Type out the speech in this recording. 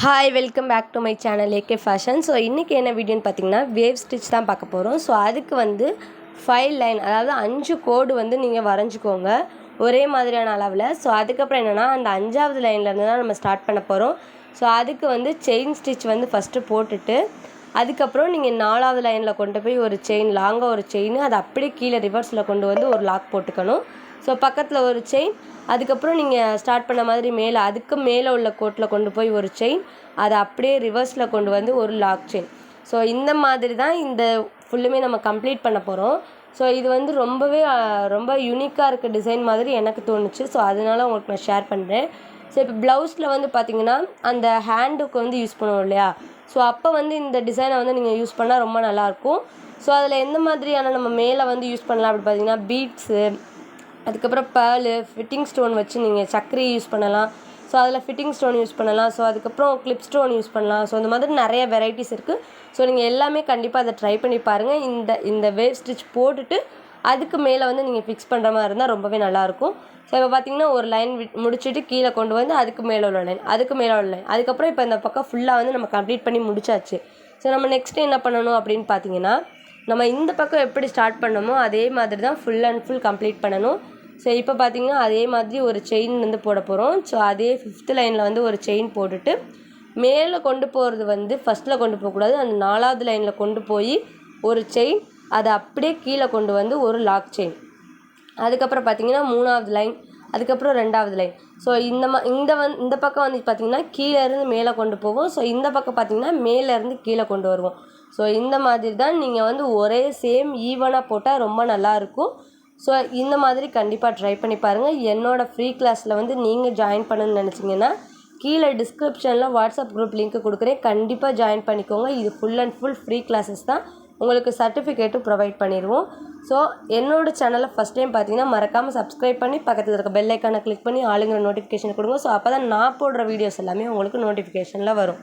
Hi welcome back to my channel AK fashion. So இன்றைக்கி என்ன வீடியோன்னு பார்த்தீங்கன்னா வேவ் ஸ்டிச் தான் பார்க்க போகிறோம். ஸோ அதுக்கு வந்து 5 லைன், அதாவது 5 கோடு வந்து நீங்கள் வரைஞ்சிக்கோங்க ஒரே மாதிரியான அளவில். ஸோ அதுக்கப்புறம் என்னென்னா அந்த 5வது லைன்லேருந்து தான் நம்ம ஸ்டார்ட் பண்ண போகிறோம். ஸோ அதுக்கு வந்து செயின் ஸ்டிச் வந்து ஃபஸ்ட்டு போட்டுட்டு அதுக்கப்புறம் நீங்கள் 4வது லைனில் கொண்டு போய் ஒரு செயின், லாங்காக ஒரு செயின், அதை அப்படியே கீழே ரிவர்ஸில் கொண்டு வந்து ஒரு லாக் போட்டுக்கணும். ஸோ பக்கத்தில் ஒரு செயின், அதுக்கப்புறம் நீங்கள் ஸ்டார்ட் பண்ண மாதிரி மேலே அதுக்கு மேலே உள்ள கோட்டில் கொண்டு போய் ஒரு செயின், அதை அப்படியே ரிவர்ஸில் கொண்டு வந்து ஒரு லாக் செயின். ஸோ இந்த மாதிரி தான் இந்த ஃபுல்லுமே நம்ம கம்ப்ளீட் பண்ண போகிறோம். ஸோ இது வந்து ரொம்ப யூனிக்காக இருக்க டிசைன் மாதிரி எனக்கு தோணுச்சு. ஸோ அதனால உங்களுக்கு நான் ஷேர் பண்ணுறேன். ஸோ இப்போ ப்ளவுஸில் வந்து பார்த்திங்கன்னா அந்த ஹேண்டுக்கு வந்து யூஸ் பண்ணுவோம் இல்லையா? ஸோ அப்போ வந்து இந்த டிசைனை வந்து நீங்கள் யூஸ் பண்ணால் ரொம்ப நல்லாயிருக்கும். ஸோ அதில் எந்த மாதிரியான நம்ம மேலே வந்து யூஸ் பண்ணலாம் அப்படி பார்த்திங்கன்னா பீட்ஸு, அதுக்கப்புறம் பேர்லு, ஃபிட்டிங் ஸ்டோன் வச்சு நீங்கள் சக்கரை யூஸ் பண்ணலாம். ஸோ அதில் ஃபிட்டிங் ஸ்டோன் யூஸ் பண்ணலாம். ஸோ அதுக்கப்புறம் கிளிப் ஸ்டோன் யூஸ் பண்ணலாம். ஸோ இந்த மாதிரி நிறைய வெரைட்டிஸ் இருக்குது. ஸோ நீங்கள் எல்லாமே கண்டிப்பாக அதை ட்ரை பண்ணி பாருங்கள். இந்த வேவ் ஸ்டிச் போட்டுட்டு அதுக்கு மேலே வந்து நீங்கள் ஃபிக்ஸ் பண்ணுற மாதிரி இருந்தால் ரொம்பவே நல்லாயிருக்கும். ஸோ இப்போ பார்த்தீங்கன்னா ஒரு லைன் முடிச்சுட்டு கீழே கொண்டு வந்து அதுக்கு மேலே உள்ள லைன், அதுக்கு மேலே உள்ள லைன், அதுக்கப்புறம் இப்போ இந்த பக்கம் ஃபுல்லாக வந்து நம்ம கம்ப்ளீட் பண்ணி முடிச்சாச்சு. ஸோ நம்ம நெக்ஸ்ட்டு என்ன பண்ணணும் அப்படின்னு பார்த்தீங்கன்னா, நம்ம இந்த பக்கம் எப்படி ஸ்டார்ட் பண்ணோமோ அதே மாதிரி தான் ஃபுல் அண்ட் ஃபுல் கம்ப்ளீட் பண்ணணும். ஸோ இப்போ பார்த்தீங்கன்னா அதே மாதிரி ஒரு செயின் வந்து போட போகிறோம். ஸோ அதே 5th லைனில் வந்து ஒரு செயின் போட்டுட்டு மேலே கொண்டு போகிறது வந்து ஃபஸ்ட்டில் கொண்டு போகக்கூடாது, அந்த 4வது லைனில் கொண்டு போய் ஒரு செயின், அதை அப்படியே கீழே கொண்டு வந்து ஒரு லாக் செயின், அதுக்கப்புறம் பார்த்தீங்கன்னா 3வது லைன், அதுக்கப்புறம் 2வது லைன். ஸோ இந்த பக்கம் வந்து பார்த்திங்கன்னா கீழேருந்து மேலே கொண்டு போவோம். ஸோ இந்த பக்கம் பார்த்திங்கன்னா மேலேருந்து கீழே கொண்டு வருவோம். ஸோ இந்த மாதிரி தான் நீங்கள் வந்து ஒரே சேம் ஈவனாக போட்டால் ரொம்ப நல்லாயிருக்கும். ஸோ இந்த மாதிரி கண்டிப்பாக ட்ரை பண்ணி பாருங்கள். என்னோடய ஃப்ரீ கிளாஸில் வந்து நீங்கள் ஜாயின் பண்ணணும்னு நினச்சிங்கன்னா கீழே டிஸ்கிரிப்ஷனில் வாட்ஸ்அப் குரூப் லிங்க் கொடுக்குறேன், கண்டிப்பாக ஜாயின் பண்ணிக்கோங்க. இது full and full free classes தான். உங்களுக்கு சர்டிஃபிகேட்டும் ப்ரொவைட் பண்ணிடுவோம். ஸோ என்னோடய சேனலை ஃபஸ்ட் டைம் பார்த்தீங்கன்னா மறக்காமல் சப்ஸ்கிரைப் பண்ணி பக்கத்தில் இருக்க பெல் ஐக்கானை கிளிக் பண்ணி ஆளுங்கிற நோட்டிஃபிகேஷன் கொடுங்க. ஸோ அப்போ தான் நான் போடுற வீடியோஸ் எல்லாமே உங்களுக்கு நோட்டிஃபிகேஷனில் வரும்.